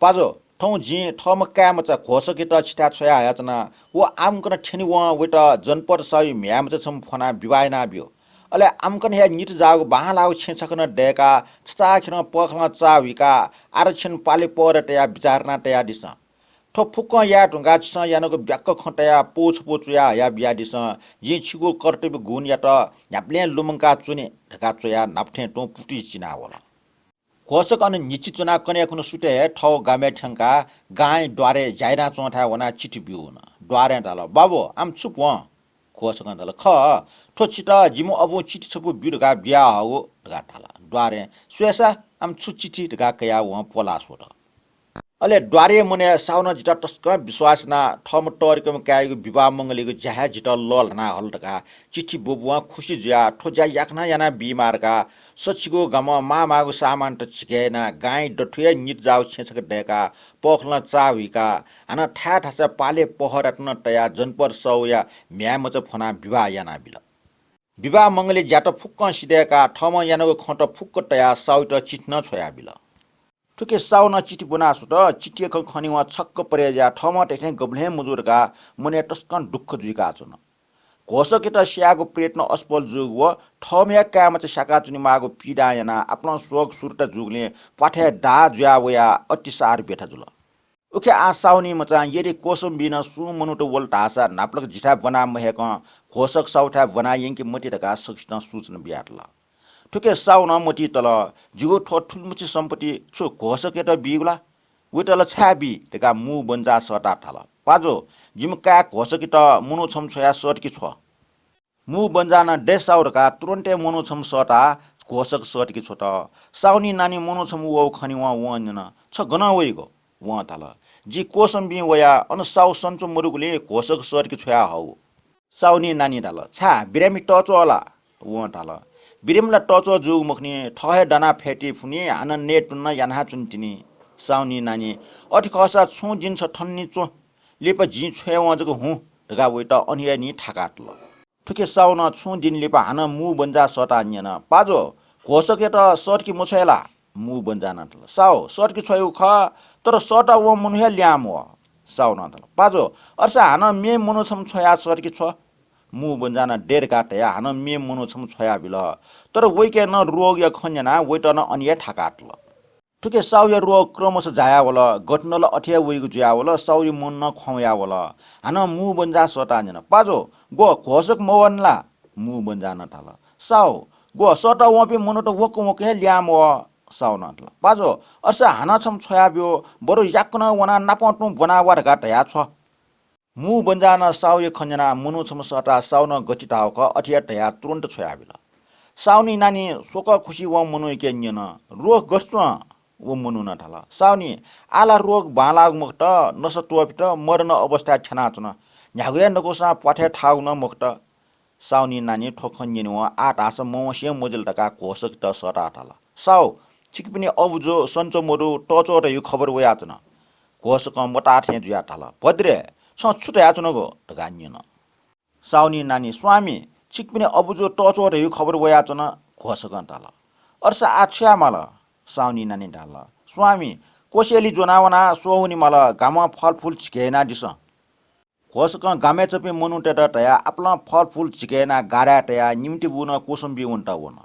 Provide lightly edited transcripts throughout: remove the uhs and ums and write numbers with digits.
पाजो ठौ जी ठम काम च घोसके त छिटा छोया याचना वो आमकन ठेनी व वेट जनपद सही म्याम च छम फना बिवाय ना बियो अले आमकन हे निट जागो बाहलाउ छेछकन डेका छचा खिन पखला चा विका आरक्षण पाले परट या विचारना तया दिस ठो फुक्क या ढुङ्गा छिस यानको ब्याक्क खटया पोछ पोचुया या बिया दिस जी छिगो कर्तव्य गुण या त न्याप्ले लुमङका चुने ढका चोया नाप्ठे टो पुटी चिना होला घोषक अनि निश्चित चुनाव कने कुन सुटे ठौ गामे ठंका गाय द्वारे जाइरा चोठा वना चिठी बिउन द्वारे दाल बाबु आम चुप व घोषक दाल ख ठो चिटा जिमो अबो चिठी छपु बिडगा बिया हो ढगा थाला द्वारे स्वेसा आम छु चिठी ढगा कया व पोला सोट अले द्वारे मुने साउन जिटा टस्क विश्वास ना ठम टरकम कायको विवाह मंगलीको ज्या जिटा लल ना हल्टका चिठी बोबुवा खुशी ज्या ठोज्या याखना याना बिमारका सचिको गम मामाको सामान त चिकेना गाई डठुया निट जाउ छेछक डेका पखला चाविका आना ठा ठासा पाले पहरटन तया जनपर सौया म्यामच फना विवाह याना बिल विवाह मंगली ज्याट फुक्क सिडेका ठम यानको खट फुक्क तया साउट चिट्न छोया बिल ठुके साउन चिठी बनासु त चिठी खनिवा छक्क परे जा ठम टेठे गब्ले मुजुरका मुने टस्कन दुःख जुइका छन घोषके त स्यागो प्रेटन अस्पल जुग व ठम्या काम चाहिँ शाका चुनि मागो पीडायना आफ्नो शोक सुरटा जुगले पाठे डा ज्या वया अतिसार बेठा जुल उखे आसाउनी मचा यदि कोसम बिन सु मनुट वल्टासा नाप्लक जिठा बना महेक घोषक साउठा बना यंकी मति ढका सक्षिन सूचना बियाटला ठुके साउन मति तल जुगो ठो ठुलमुची सम्पत्ति छु घोषके त बिगुला उतल छाबी ढका मु बन्जा सटा थाला पाजो जिमका घोषके त मुनो छम छोया सटकी छ मु बन्जाना डेसाउरका तुरन्ते मुनो छम सटा घोषक सटकी छ त साउनी नानी मुनो छम वो खनि वा वञ्जन छ गना वइगो व थाला जी कोसम बि वया अन साउ सन्चो मुरुगले घोषक सटकी छोया हौ साउनी नानी डाल छा बिरामी टचो होला व थाला बिरेमला टचो जुग मुखनी ठहे डना फेटी फुनी आन नेट न याना चुन्टिनी साउनी नानी अठि खसा छु जिन्छ ठन्नी चो लेप जि छे वजको हु ढगा वइटा अनिया नि ठाकाटल ठुके साउन छु दिन लेप हान मु बन्जा सटा न्यन पाजो घोसके त सटकी मुछेला मु बन्जा नटल साउ सटकी छयु ख तर सटा व मुनुहे ल्याम व साउ नटल पाजो अर्सा हान मे मुनु छम छया सटकी छ मु बन्जाना डेर काटे हान मे मुनु छम छया बिल तर वइके न रोग या खन्जना वइटा न अनिया ठाकाटल ठुके साउया रोग क्रमश जाया वला गठनल अठिया वइगु जुया वला साउय मुन न खौया वला हान मु बन्जा सटा जन पाजो गो घोसक मवनला मु बन्जा न थाला साउ गो सटा वपे मुनु त वक वक हे ल्याम व साउ न थाला पाजो अर्सा हान छम छया बियो बरु याकन वना नापटु बनावा घाटया छ मु बन्जान साउय खन्जना मुनु छम सटा साउन गचिटावक अठिया टया तुरन्त छोया बिल साउनी नानी सोक खुशी व मुनु के न्यन रोग गस्व व मुनु न थाला साउनी आला रोग बालाग मुक्त नस टोपिट मर्न अवस्था छना चुन न्यागुया नकोसा पठे ठाउ न मुक्त साउनी नानी ठोखन न्यन व आट आस मवसे मोजल टका घोसक त सटा थाला साउ छिक पनि अबुजो सन्चो मोरु टचो र यो खबर वया चुन घोसक मोटा थे जुया थाला भद्रे छ छुटया चुन गो टका न्यन साउनी नानी स्वामी छिक पनि अबुजो टचो र यो खबर वया चुन घोसक थाला अर्सा आछ्या माला साउनी नानी ढाल स्वामी कोसेली जोनावना सोहुनी मला गामा फलफुल छिकेना दिस घोसक गामे चपे मनु टेटा टया आपला फलफुल छिकेना गाडा टया निम्ति बुन कोसम्बी उन्टा वन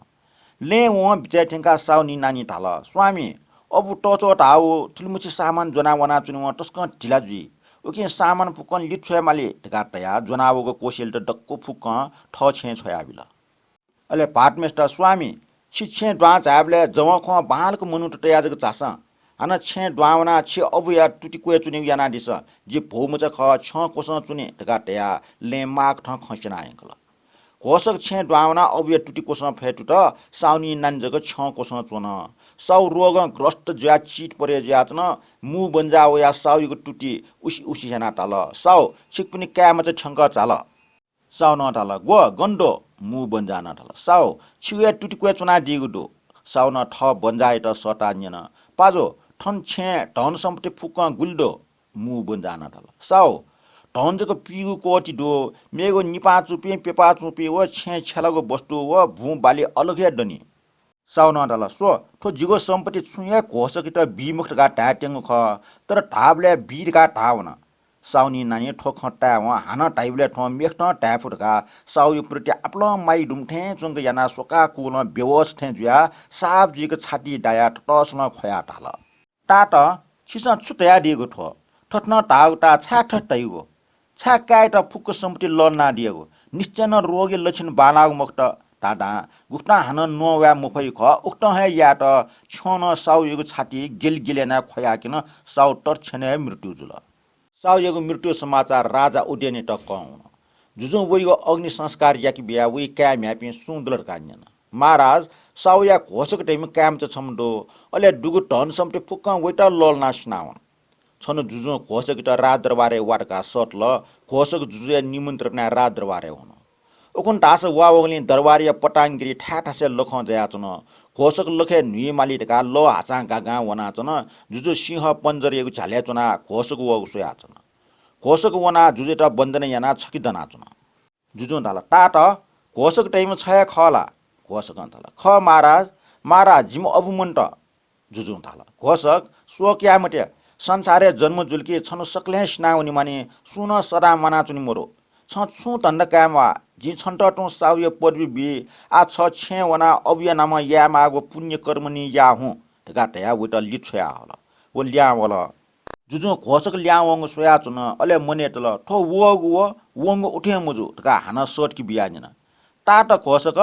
ले व बिचा ठेंका साउनी नानी ढाल स्वामी अब टचो ढाउ ठुलमुची सामान जोनावना चुनु टस्क ढिला जुई उके सामान फुकन लिट छोया माले ढका टया जोनावको कोसेल त डक्को फुक ठ छे छोया बिला अले पाटमेस्टर स्वामी छिछे ड्वा झाबले जवख बालको मनुट तयाजको चास हाना छे ड्वावना छे अबुया टुटी कोया चुनि याना दिस जे भौमच ख छ कोस चुनि ढका टया ले माग ठ खसना आंकल घोसक छे ड्वावना अबुया टुटी कोस फेटु त साउनी नान्जको छ कोस चुन साउ रोग ग्रस्त ज्या चिट परे ज्यातन मु बन्जा वया साउको टुटी उसी उसी जना टाल साउ छिक पनि कामच ठंक चाल साउ न टाल गो गन्डो मु बन्जा न टाल साउ छिया टुटी कोया चुना दिगुडो साउ न ठ बन्जाय त सटा न्यन पाजो ठन छे धन सम्पत्ति फुक गुल्डो मु बन्जा न टाल साउ धनजको पिगु कोटी दो मेगो निपा चुपे पेपा चुपे व छे छलगो वस्तु व भू बाली अलगे डनी साउन दल सो थो जिगो सम्पत्ति छुया घोषक त बिमुक्त गा टाटेंग ख तर ढाबले बीर गा ढावन साउनी नानी ठो खट्टा व हान टाइबले ठो मेख्ट टाफुट गा साउ प्रति आपलो माइ डुमठे चुंग याना सोका कुल व्यवस्थे जुया साब जिग छाती डाया टसम खया ढाल टाट छिसा छुतया दिगो ठो ठट्न टाउटा छा ठट्टैगो छा काय त फुक्क सम्पत्ति लना दिएको निश्चय न रोगी लक्षण बानाग मुक्त टाटा गुक्टा हान नो व्या मुखै ख उक्त है या त छन साउ युग छाती गिल गिलेना खोया किन साउ टर्छने मृत्यु जुल साउ युग मृत्यु समाचार राजा उडेने त कौन जुजु वइगो अग्नि संस्कार याकि बिया वी क्या म्यापि सुन्दर कान्यन महाराज साउ या घोषक टाइम काम छ छमडो अले दुगु टन सम्पत्ति फुक्क वइटा ललना स्नावन छन जुजु घोषक त राज दरबारे वाटका सटल घोषक जुजु निमन्त्रण राज दरबारे हुन उकुन टास वा ओगली दरबारिया पटांगिरी ठाठासे लख जयाचन घोषक लखे नुई मालिटका ल हाचा गागा वनाचन जुजु सिंह पञ्जरिएको झाल्याचना घोषक व सोयाचन घोषक वना जुजेटा बन्दने याना छकिदनाचन जुजु दाल टाट घोषक टाइम छया खला घोषक दाल ख महाराज महाराज जिम अबुमन्ट जुजु दाल घोषक सो क्यामटे संसारे जन्म जुल्की छनु सकले स्नाउनी माने सुन सदा मनाचुनी मोरो छ छु तन्द कामवा जी छन्ट टु साउय पदवी बि आ छ छे वना अव्य नाम या मागो पुण्य कर्मनी या हु ढका टया वटा लिछया होला वो ल्या वला जुजु घोषक ल्या वंग सोया चुन अले मने तल ठो वग व वंग उठे मुजु ढका हाना सट की बिया निन टाट घोषक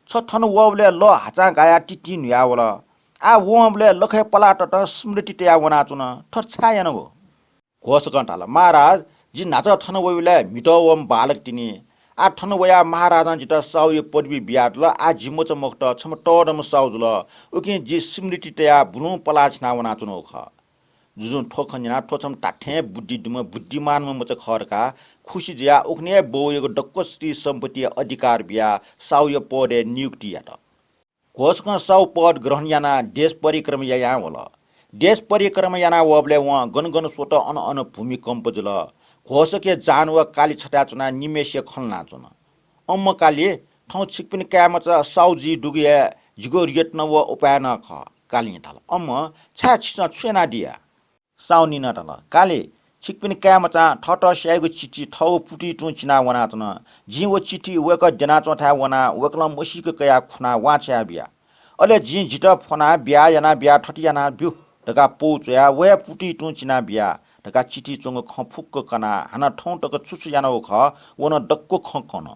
छ थन वबले ल हाचा गाया टिटी न्या वला आ वबले लखे पलाट त स्मृति तया वना चुन ठ छायन गो घोषक टाला महाराज जी नाच थन वबले मिटवम बालक तिनी आ ठन वया महाराजा जित साउ पदवी बियाटल आ जिमोच मक्त छम टडम साउजुल उकि जी स्मृति तया बुनु पलाछना वना चुनो ख जुजुन ठोखनिना ठोचम टाठे बुद्धि दुम बुद्धिमान मच खरका खुशी जिया उखने बोयको डक्को श्री सम्पत्ति अधिकार बिया साउ पदे नियुक्ति यात घोषक साउ पद ग्रहण याना देश परिक्रम या होला देश परिक्रम याना वबले व गनगन सोट अन भूमिकम्प जुल घोषके जानवा काली छटा चुना निमेष्य खलना चुना अम्म काली ठाउँ छिकपिन क्यामच साउजी डुगिया जिगो रियत्न व उपाय न ख काली थाल अम्म छा छिसा छुना दिया साउनी न तल काली छिकपिन क्यामच ठट स्यागो चिठी ठौ पुटी टु चिना वना चुना जी व चिठी वेक जना चोठा वना वेकल मसिक कया खुना वाच्या बिया अले जी जिट फोना बिया याना बिया ठटियाना बिउ ढका पौचया वे पुटी टु चिना बिया ढका चिठी चोंग ख फुक्क कना हाना ठौं टक छुछु याना ख वन डक्को ख कन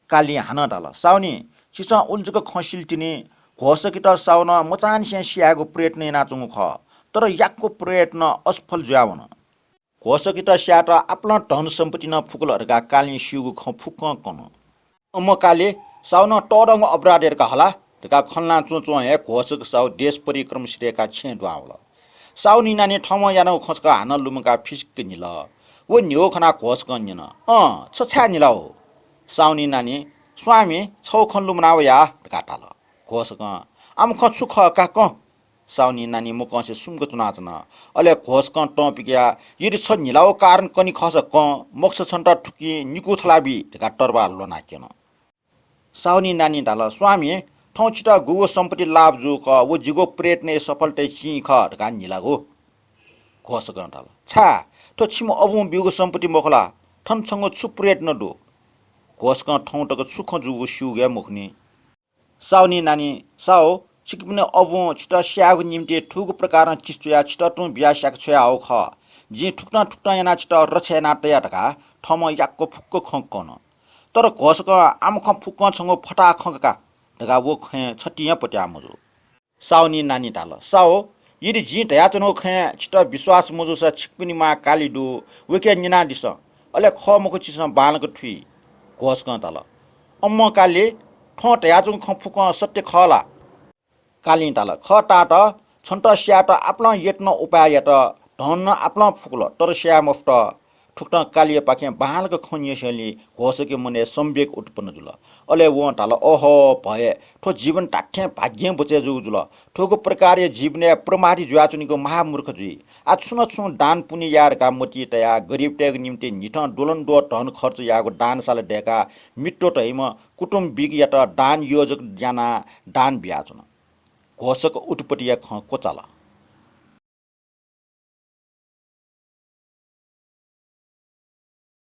काली हाना डाल साउनी छिसा उल्जुक खसिल्टिनी घोषकी त साउन मचान स्यागो प्रयत्न नाचुङ ख तर याकको प्रयत्न असफल जुयावन घोषकी त स्याट आपला धन सम्पत्ति न फुकलहरुका काली सिउगो ख फुक्क कन अम्म काली साउन टडंग अपराधहरुका हला ढका खलना चोचो हे घोषक साउ देश परिक्रम श्रेका छे दुआवला साउनी नानी ठम यानो खसक हान लुमका फिस्क निल वो न्यो खना घोषक निन छछा निल हो साउनी नानी स्वामी छौ खन लुमनाव या काटाल घोषक आम ख सुख का क साउनी नानी मुकसे सुमको चुनाचन अले घोषक टपिया यदि छ निलाव कारण कनि खस क मक्स छन्ट ठुकी निको थलाबी ढका टरबा लोना केन साउनी नानी डाल स्वामी ठौ छिटा गुगो सम्पत्ति लाभ जो ख वो जिगो प्रयत्न सफलतै छि ख ढका निलागो घोषक डाल छा तो छिम अवु बिगो सम्पत्ति मोखला ठनसँग छु प्रयत्न दो घोषक ठौ टक सुख जुगो सुगे मुखनी साउनी नानी साउ छिकपिने अवु छिटा स्यागो निम्ति ठुग प्रकार चिस्टुया छिटा टु बिया स्याक छया हो ख जी ठुक्टा ठुक्टा याना छिटा रछेना तया ढका ठम याकको फुक्क खंकन तर घोषक आम ख फुक्क छंगो फटा खंका ढका वो खे छटिया पट्या मुजु साउनी नानी डाल साउ यदि जी दया चनो खे छिटा विश्वास मुजु स छिकपिनी मा काली दु वेके निना दिस अले ख मको चिस बालको ठुई घोषक डाल अम्म काली ठो दया चुङ ख फुक्क सत्य खला काली डाल ख टाट छन्ट स्याट आपला यत्न उपाय यत धन आपला फुकल तर स्या मफ्ट ठुक्ट कालिए पाखे बालको खनियसली घोषके मने सम्वेक उत्पन्न जुल अले वो डाल ओहो भए ठो जीवन टाठ्या भाग्य बचे जु जुल ठोको प्रकार जीवने प्रमारी जुयाचुनीको महामूर्ख जुई आ छुन छु दान पुनि यार का मोती तया गरीब टेग निम्ति निठ डोलन दो धन खर्च याको दान साल डेका मिट्टो तैम कुटुम्बिक यत दान योजक जाना दान बियाचुन घोषक उटपटिया कोचाला